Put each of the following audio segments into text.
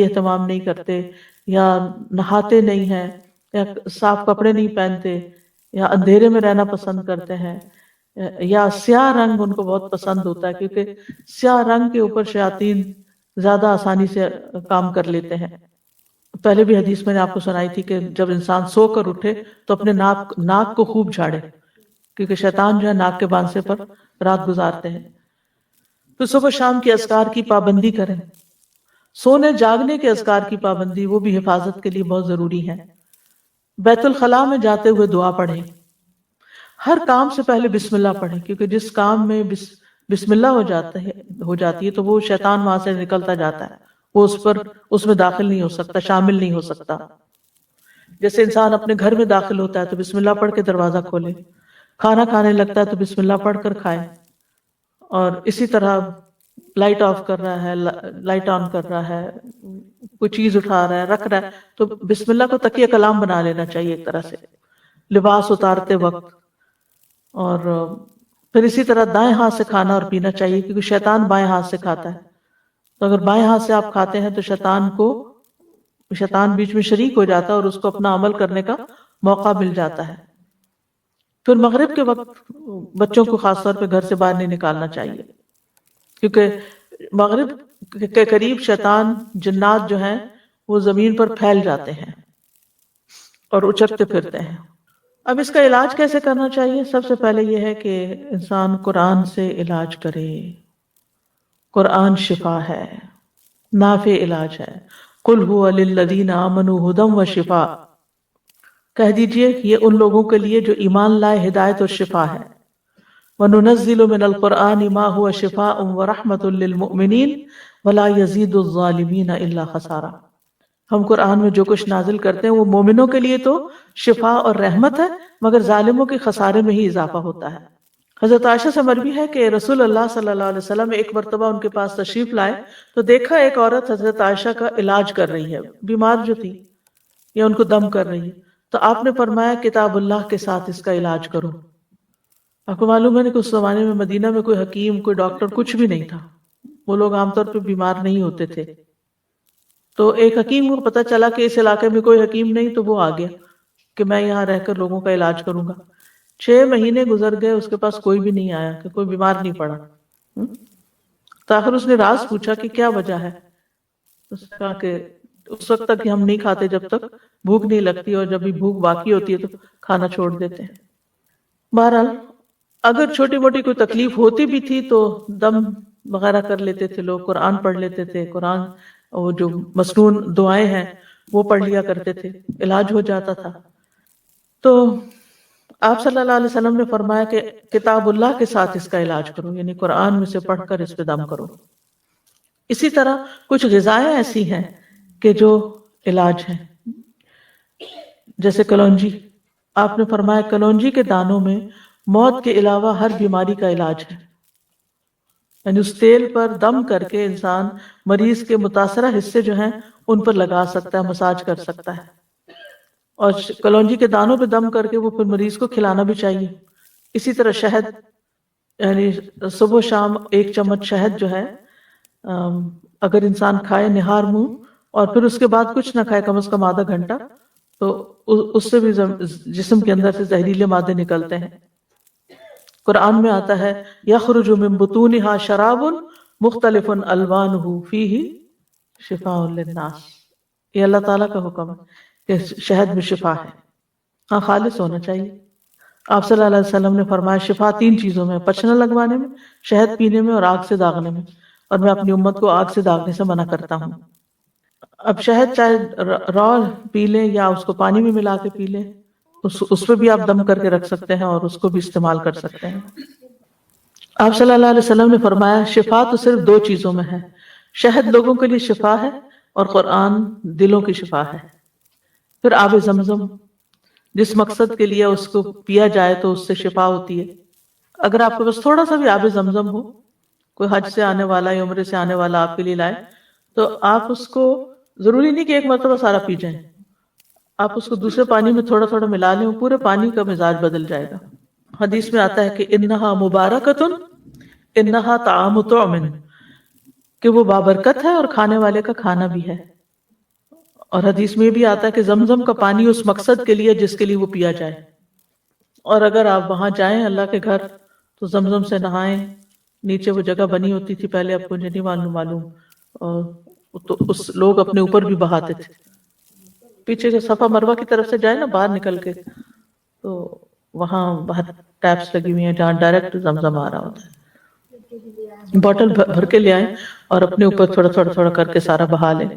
اہتمام نہیں کرتے، یا نہاتے نہیں ہیں، یا صاف کپڑے نہیں پہنتے، یا اندھیرے میں رہنا پسند کرتے ہیں، یا سیاہ رنگ ان کو بہت پسند ہوتا ہے کیونکہ سیاہ رنگ کے اوپر شیاطین زیادہ آسانی سے کام کر لیتے ہیں۔ پہلے بھی حدیث میں نے آپ کو سنائی تھی کہ جب انسان سو کر اٹھے تو اپنے ناک کو خوب جھاڑے، کیونکہ شیطان جو ہے ناک کے بانسے پر رات گزارتے ہیں۔ تو صبح شام کے اذکار کی پابندی کریں، سونے جاگنے کے اذکار کی پابندی، وہ بھی حفاظت کے لیے بہت ضروری ہے۔ بیت الخلاء میں جاتے ہوئے دعا پڑھیں، ہر کام سے پہلے بسم اللہ پڑھیں، کیونکہ جس کام میں بسم اللہ ہو جاتی ہے تو وہ شیطان وہاں سے نکلتا جاتا ہے، وہ اس میں داخل نہیں ہو سکتا، شامل نہیں ہو سکتا۔ جیسے انسان اپنے گھر میں داخل ہوتا ہے تو بسم اللہ پڑھ کے دروازہ کھولے، کھانا کھانے لگتا ہے تو بسم اللہ پڑھ کر کھائے، اور اسی طرح لائٹ آف کر رہا ہے، لائٹ آن کر رہا ہے، کوئی چیز اٹھا رہا ہے، رکھ رہا ہے، تو بسم اللہ کو تکیہ کلام بنا لینا چاہیے ایک طرح سے، لباس اتارتے وقت۔ اور پھر اسی طرح دائیں ہاتھ سے کھانا اور پینا چاہیے، کیونکہ شیطان بائیں ہاتھ سے کھاتا ہے، تو اگر بائیں ہاتھ سے آپ کھاتے ہیں تو شیطان بیچ میں شریک ہو جاتا ہے اور اس کو اپنا عمل کرنے کا موقع مل جاتا ہے۔ پھر مغرب کے وقت بچوں کو خاص طور پہ گھر سے باہر نہیں نکالنا چاہیے، کیونکہ مغرب کے قریب شیطان جنات جو ہیں وہ زمین پر پھیل جاتے ہیں اور اچکتے پھرتے ہیں۔ اب اس کا علاج کیسے کرنا چاہیے؟ سب سے پہلے یہ ہے کہ انسان قرآن سے علاج کرے، قرآن شفا ہے، نافع علاج ہے۔ قل هو للذین آمنوا ھدی وشفاء، کہہ دیجئے یہ ان لوگوں کے لیے جو ایمان لائے ہدایت اور شفا ہے۔ وَنُنَزِّلُ مِنَ الْقُرْآنِ مَا هُوَ شِفَاءٌ وَرَحْمَةٌ لِّلْمُؤْمِنِينَ وَلَا يَزِيدُ الظَّالِمِينَ إِلَّا خَسَارًا، ہم قرآن میں جو کچھ نازل کرتے ہیں وہ مومنوں کے لیے تو شفا اور رحمت ہے، مگر ظالموں کے خسارے میں ہی اضافہ ہوتا ہے۔ حضرت عائشہ سے مروی ہے کہ رسول اللہ صلی اللہ علیہ وسلم ایک مرتبہ ان کے پاس تشریف لائے تو دیکھا ایک عورت حضرت عائشہ کا علاج کر رہی ہے، بیمار جو تھی یا ان کو دم کر رہی ہے، تو آپ نے فرمایا کتاب اللہ کے ساتھ اس کا علاج کرو۔ آپ کو معلوم ہے کہ اس زمانے میں مدینہ میں کوئی حکیم، کوئی ڈاکٹر کچھ بھی نہیں تھا، وہ لوگ عام طور پہ بیمار نہیں ہوتے تھے۔ تو ایک حکیم کو پتہ چلا کہ اس علاقے میں کوئی حکیم نہیں، تو وہ آ گیا کہ میں یہاں رہ کر لوگوں کا علاج کروں گا۔ 6 مہینے گزر گئے، اس کے پاس کوئی بھی نہیں آیا، کہ کوئی بیمار نہیں پڑا۔ تو آخر اس نے راز پوچھا کہ کیا وجہ ہے؟ اس نے کہا کہ اس وقت تک ہم نہیں کھاتے جب تک بھوک نہیں لگتی، اور جب بھی بھوک باقی ہوتی ہے تو کھانا چھوڑ دیتے ہیں۔ بہرحال اگر چھوٹی موٹی کوئی تکلیف ہوتی بھی تھی تو دم وغیرہ کر لیتے تھے لوگ، قرآن پڑھ لیتے تھے، قرآن وہ جو مسنون دعائیں ہیں وہ پڑھ لیا کرتے تھے، علاج ہو جاتا تھا۔ تو آپ صلی اللہ علیہ وسلم نے فرمایا کہ کتاب اللہ کے ساتھ اس کا علاج کرو، یعنی قرآن میں سے پڑھ کر اس پہ دم کرو۔ اسی طرح کچھ غذائیں ایسی ہیں کہ جو علاج ہیں، جیسے کلونجی۔ آپ نے فرمایا کلونجی کے دانوں میں موت کے علاوہ ہر بیماری کا علاج ہے، یعنی اس تیل پر دم کر کے انسان مریض کے متاثرہ حصے جو ہیں ان پر لگا سکتا ہے، مساج کر سکتا ہے، اور کلونجی کے دانوں پہ دم کر کے وہ پھر مریض کو کھلانا بھی چاہیے۔ اسی طرح شہد، یعنی صبح شام 1 چمچ شہد جو ہے اگر انسان کھائے نہار منہ، اور پھر اس کے بعد کچھ نہ کھائے کم از کم آدھا گھنٹہ، تو اس سے بھی جسم کے اندر سے زہریلے مادے نکلتے ہیں۔ قرآن میں آتا ہے یخرج من بطونها شراب مختلف الوانہ فیہ شفاء للناس، یہ اللہ تعالیٰ کا حکم ہے کہ شہد میں شفا ہے، ہاں خالص ہونا چاہیے۔ آپ صلی اللہ علیہ وسلم نے فرمایا شفا 3 چیزوں میں، پچھنا لگوانے میں، شہد پینے میں، اور آگ سے داغنے میں، اور میں اپنی امت کو آگ سے داغنے سے منع کرتا ہوں۔ اب شہد چاہے را پی لیں یا اس کو پانی میں ملا کے پی لیں، اس پہ بھی آپ دم کر کے رکھ سکتے ہیں اور اس کو بھی استعمال کر سکتے ہیں۔ آپ صلی اللہ علیہ وسلم نے فرمایا شفا تو صرف 2 چیزوں میں ہے، شہد لوگوں کے لیے شفا ہے اور قرآن دلوں کی شفا ہے۔ پھر آب زمزم، جس مقصد کے لیے اس کو پیا جائے تو اس سے شفا ہوتی ہے۔ اگر آپ کے پاس تھوڑا سا بھی آب زمزم ہو، کوئی حج سے آنے والا یا عمرے سے آنے والا آپ کے لیے لائے، تو آپ اس کو ضروری نہیں کہ ایک مرتبہ سارا پی جائیں، آپ اس کو دوسرے پانی میں تھوڑا تھوڑا ملا لیں، پورے پانی کا مزاج بدل جائے گا۔ حدیث میں آتا ہے کہ انہا مبارکتن انہا طعام طعم، کہ وہ بابرکت ہے اور کھانے والے کا کھانا بھی ہے۔ اور حدیث میں بھی آتا ہے کہ زمزم کا پانی اس مقصد کے لیے جس کے لیے وہ پیا جائے، اور اگر آپ وہاں جائیں اللہ کے گھر تو زمزم سے نہائیں. نیچے وہ جگہ بنی ہوتی تھی پہلے، اب مجھے نہیں معلوم، اور تو اس لوگ اپنے اوپر بھی بہاتے تھے. پیچھے جو صفا مروہ کی طرف سے جائے نا باہر نکل کے، تو وہاں باہر ٹیپس لگی ہوئی ہیں جہاں ڈائریکٹ زمزم آ رہا ہوتا ہے. بوٹل بھر کے لے آئیں اور اپنے اوپر تھوڑا تھوڑا تھوڑا کر کے سارا بہا لیں.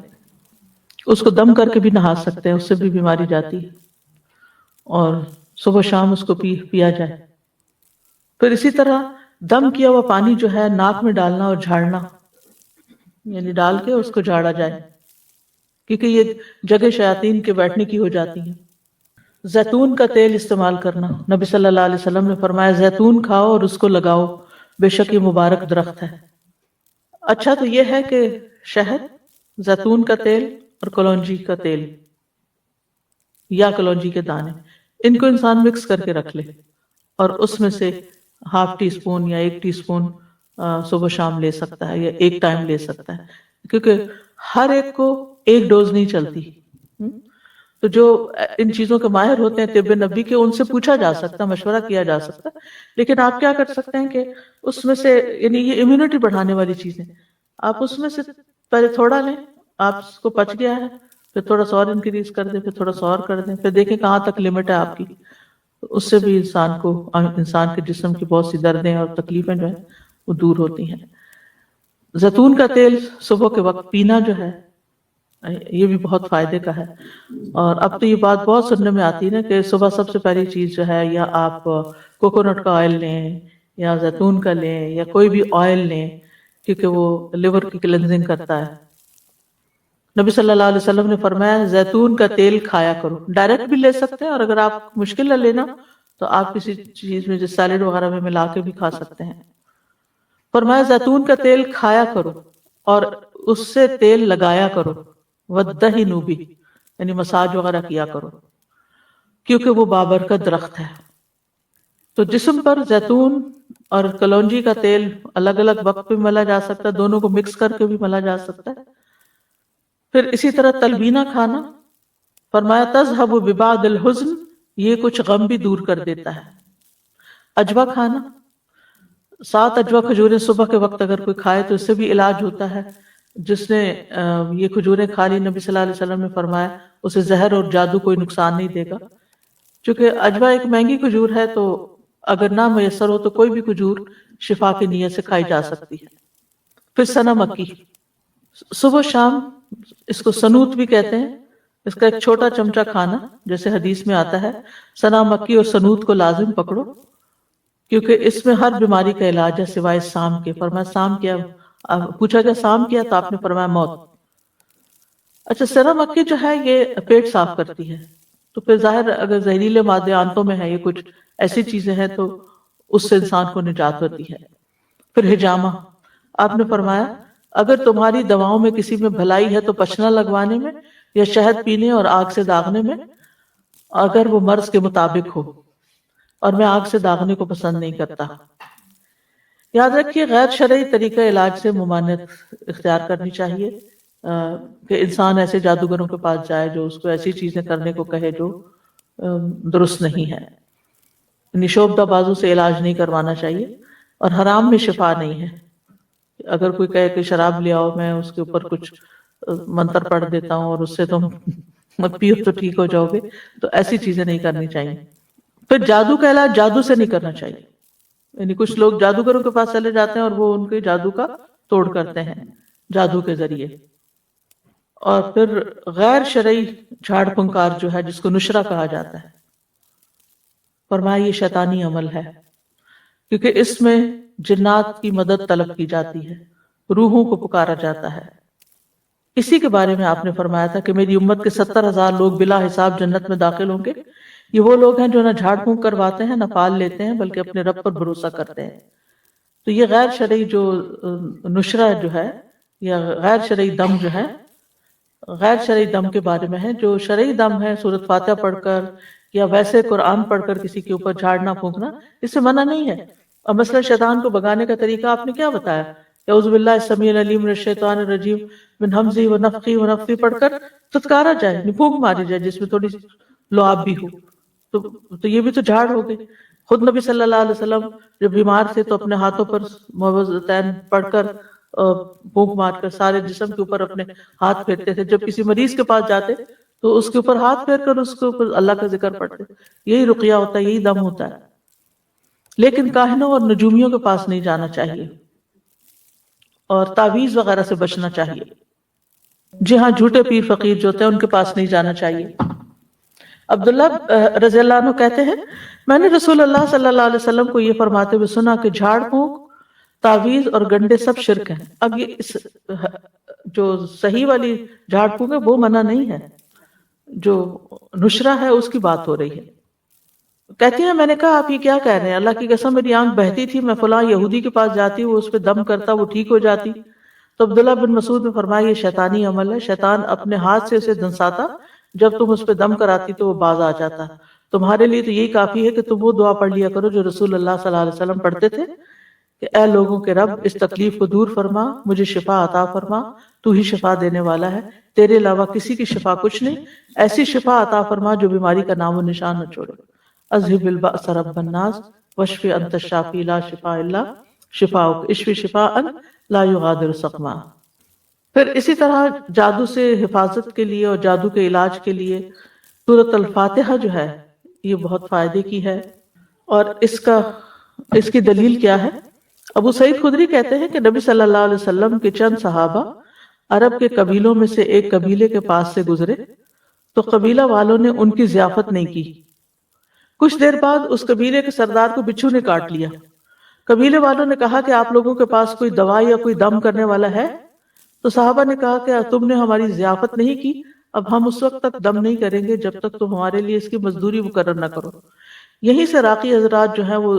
اس کو دم کر کے بھی نہا سکتے ہیں، اس سے بھی بیماری جاتی ہے، اور صبح شام اس کو پیا جائے. پھر اسی طرح دم کیا ہوا پانی جو ہے ناک میں ڈالنا اور جھاڑنا، یعنی ڈال کے اس کو جھاڑا جائے، کیونکہ یہ جگہ شیاطین کے بیٹھنے کی ہو جاتی ہے. زیتون کا تیل استعمال کرنا، نبی صلی اللہ علیہ وسلم نے فرمایا زیتون کھاؤ اور اس کو لگاؤ، بے شک یہ مبارک درخت ہے. اچھا تو یہ ہے کہ شہد، زیتون کا تیل اور کلونجی کا تیل یا کلونجی کے دانے، ان کو انسان مکس کر کے رکھ لے، اور اس میں سے ½ ٹی اسپون یا 1 ٹی اسپون صبح شام لے سکتا ہے، یا ایک ٹائم لے سکتا ہے، کیونکہ ہر ایک کو ایک ڈوز نہیں چلتی. تو جو ان چیزوں کے ماہر ہوتے ہیں طب نبی کے، ان سے پوچھا جا سکتا، مشورہ کیا جا سکتا. لیکن آپ کیا کر سکتے ہیں کہ اس میں سے، یعنی یہ امیونٹی بڑھانے والی چیزیں، آپ اس میں سے پہلے تھوڑا لیں، آپ کو پچ گیا ہے پھر تھوڑا سا اور انکریز کر دیں، پھر تھوڑا سا اور کر دیں، پھر دیکھیں کہاں تک لمٹ ہے آپ کی. اس سے بھی انسان کے جسم کی بہت سی دردیں اور تکلیفیں جو ہیں وہ دور ہوتی ہیں. زیتون کا تیل صبح کے وقت پینا جو ہے یہ بھی بہت فائدے کا ہے. اور اب تو یہ بات بہت سننے میں آتی ہے نا کہ صبح سب سے پہلی چیز جو ہے، یا آپ کوکونٹ کا آئل لیں یا زیتون کا لیں یا کوئی بھی آئل لیں، کیونکہ وہ لیور کی کلینزنگ کرتا ہے. نبی صلی اللہ علیہ وسلم نے فرمایا زیتون کا تیل کھایا کرو. ڈائریکٹ بھی لے سکتے ہیں، اور اگر آپ مشکل ہے لینا تو آپ کسی چیز میں جیسے سیلیڈ وغیرہ میں ملا کے بھی کھا سکتے ہیں. فرمایا زیتون کا تیل کھایا کرو اور اس سے تیل لگایا کرو، وَدَّهِنُوا بِهِ، یعنی مساج وغیرہ کیا کرو، کیونکہ وہ بابرکت درخت ہے. تو جسم پر زیتون اور کلونجی کا تیل الگ الگ وقت پہ ملا جا سکتا ہے، دونوں کو مکس کر کے بھی ملا جا سکتا ہے. پھر اسی طرح تلبینہ کھانا، فرمایا تذهب ببعض الحزن، یہ کچھ غم بھی دور کر دیتا ہے. اجوا کھانا، 7 اجوا کھجوریں صبح کے وقت اگر کوئی کھائے تو اس سے بھی علاج ہوتا ہے. جس نے یہ کھجوریں کھا لی، نبی صلی اللہ علیہ وسلم نے فرمایا اسے زہر اور جادو کوئی نقصان نہیں دے گا. چونکہ اجوا ایک مہنگی کھجور ہے، تو اگر نہ میسر ہو تو کوئی بھی کھجور شفا کی نیت سے کھائی جا سکتی ہے. پھر سنا مکی، صبح شام اس کو سنوت بھی کہتے ہیں، اس کا ایک چھوٹا چمچہ کھانا، جیسے حدیث میں آتا ہے سنا مکی اور سنوت کو لازم پکڑو، کیونکہ اس میں ہر بیماری کا علاج ہے سوائے سام کے. فرمایا سام کیا؟ پوچھا گیا سام کیا؟ تو آپ نے فرمایا موت. اچھا، سنا مکی جو ہے یہ پیٹ صاف کرتی ہے، تو پھر ظاہر اگر زہریلے مادے آنتوں میں ہے، یہ کچھ ایسی چیزیں ہیں تو اس سے انسان کو نجات ہوتی ہے. پھر ہجامہ، آپ نے فرمایا اگر تمہاری دواؤں میں کسی میں بھلائی ہے تو پچنا لگوانے میں یا شہد پینے اور آگ سے داغنے میں، اگر وہ مرض کے مطابق ہو، اور میں آگ سے داغنے کو پسند نہیں کرتا. یاد رکھیے غیر شرعی طریقہ علاج سے ممانعت اختیار کرنی چاہیے، کہ انسان ایسے جادوگروں کے پاس جائے جو اس کو ایسی چیزیں کرنے کو کہے جو درست نہیں ہے. نشوبدہ بازو سے علاج نہیں کروانا چاہیے، اور حرام میں شفا نہیں ہے. اگر کوئی کہے کہ شراب لے آؤ، میں اس کے اوپر کچھ منتر پڑھ دیتا ہوں اور اس سے تم مت پیو تو ٹھیک ہو جاؤ گے، تو ایسی چیزیں نہیں کرنی چاہیے. پھر جادو کا علاج جادو سے نہیں کرنا چاہیے، یعنی کچھ لوگ جادوگروں کے پاس چلے جاتے ہیں اور وہ ان کے جادو کا توڑ کرتے ہیں جادو کے ذریعے. اور پھر غیر شرعی جھاڑ پھنکار جو ہے جس کو نشرہ کہا جاتا ہے، فرمایا یہ شیطانی عمل ہے، کیونکہ اس میں جنات کی مدد طلب کی جاتی ہے، روحوں کو پکارا جاتا ہے. اسی کے بارے میں آپ نے فرمایا تھا کہ میری امت کے 70,000 لوگ بلا حساب جنت میں داخل ہوں گے. یہ وہ لوگ ہیں جو نہ جھاڑ پھونک کرواتے ہیں نہ پال لیتے ہیں، بلکہ اپنے رب پر بھروسہ کرتے ہیں. تو یہ غیر شرعی جو نشرہ جو ہے یا غیر شرعی دم جو ہے، غیر شرعی دم کے بارے میں ہے. جو شرعی دم ہے سورۃ فاتحہ پڑھ کر یا ویسے قرآن پڑھ کر کسی کے اوپر جھاڑنا پھونکنا، اس سے منع نہیں ہے. اور مثلا شیطان کو بگانے کا طریقہ آپ نے کیا بتایا اعوذ باللہ السمیع العلیم من الشیطان الرجیم من ہمزہ ونفخہ ونفثہ پڑھ کر تتکارا جائے، پھونک ماری جائے جس میں تھوڑی لعاب بھی ہو، تو یہ بھی تو جھاڑ ہو گئی۔ خود نبی صلی اللہ علیہ وسلم جب بیمار تھے تو اپنے ہاتھوں پر معوذتین پڑھ کر پھونک مار کر سارے جسم کے اوپر اپنے ہاتھ پھیرتے تھے۔ جب کسی مریض کے پاس جاتے تو اس کے اوپر ہاتھ پھیر کر اس کے اوپر اللہ کا ذکر پڑھتے۔ یہی رقیہ ہوتا ہے، یہی دم ہوتا ہے۔ لیکن کاہنوں اور نجومیوں کے پاس نہیں جانا چاہیے اور تعویذ وغیرہ سے بچنا چاہیے۔ جی ہاں، جھوٹے پیر فقیر جو ہوتے ہیں ان کے پاس نہیں جانا چاہیے۔ عبداللہ رضی اللہ عنہ کہتے ہیں میں نے رسول اللہ صلی اللہ علیہ وسلم کو یہ فرماتے ہوئے سنا کہ جھاڑ پھونک، تعویذ اور گنڈے سب شرک ہیں۔ اب یہ جو صحیح والی جھاڑ پھونک ہے وہ منع نہیں ہے، جو نشرہ ہے اس کی بات ہو رہی ہے۔ کہتی ہیں میں نے کہا آپ یہ کیا کہہ رہے ہیں؟ اللہ کی قسم میری آنکھ بہتی تھی، میں فلاں یہودی کے پاس جاتی، وہ اس پہ دم کرتا، وہ ٹھیک ہو جاتی۔ تو عبداللہ بن مسعود نے فرمایا یہ شیطانی عمل ہے، شیطان اپنے ہاتھ سے اسے دنساتا، جب تم اس پہ دم کراتی تو وہ باز آ جاتا۔ تمہارے لیے تو یہی کافی ہے کہ تم وہ دعا پڑھ لیا کرو جو رسول اللہ صلی اللہ علیہ وسلم پڑھتے تھے کہ اے لوگوں کے رب اس تکلیف کو دور فرما، مجھے شفا عطا فرما، تو ہی شفا دینے والا ہے، تیرے علاوہ کسی کی شفا کچھ نہیں، ایسی شفا عطا فرما جو بیماری کا نام و نشان نہ چھوڑے۔ اذهب البأس رب الناس واشف انت الشافی لا شفاء الا شفاؤک اشف شفاء لا یغادر سقما۔ پھر اسی طرح جادو سے حفاظت کے لیے اور جادو کے علاج کے لیے سورۃ الفاتحہ جو ہے یہ بہت فائدے کی ہے۔ اور اس کی دلیل کیا ہے؟ ابو سعید خدری کہتے ہیں کہ نبی صلی اللہ علیہ وسلم کے چند صحابہ عرب کے قبیلوں میں سے ایک قبیلے کے پاس سے گزرے تو قبیلہ والوں نے ان کی ضیافت نہیں کی۔ کچھ دیر بعد اس قبیلے کے سردار کو بچھو نے کاٹ لیا۔ قبیلے والوں نے کہا کہ آپ لوگوں کے پاس کوئی دوا یا کوئی دم کرنے والا ہے؟ تو صحابہ نے کہا کہ تم نے ہماری ضیافت نہیں کی، اب ہم اس وقت تک دم نہیں کریں گے جب تک تم ہمارے لیے اس کی مزدوری مقرر نہ کرو۔ یہیں سے راقی حضرات جو ہیں وہ